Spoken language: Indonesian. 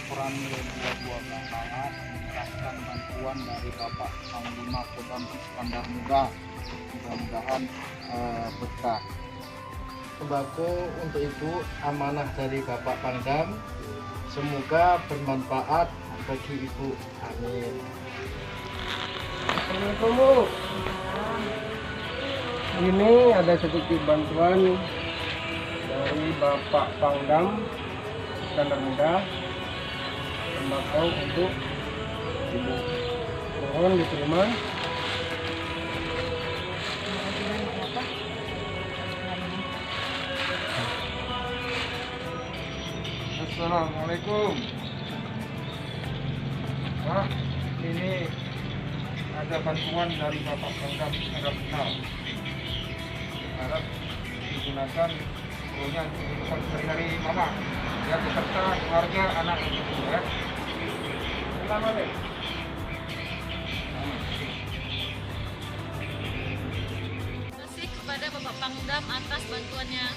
Koran 22 Maret menyerahkan bantuan dari Bapak Panglima Kodam Iskandar Muda. Mudah-mudahan berkah. Sembako untuk ibu amanah dari Bapak Pangdam, semoga bermanfaat bagi ibu. Amin. Assalamualaikum Bu. Ini ada sedikit bantuan dari Bapak Pangdam Iskandar Muda, sembako untuk ibu. Mohon diterima. Assalamualaikum. Pak, ini ada bantuan dari Bapak Pangdam Iskandar Muda. Harap digunakan uangnya untuk dari Mama, ya, beserta keluarga anak ibu, ya. Selamat ya. Terima kasih kepada Bapak Pangdam atas bantuannya.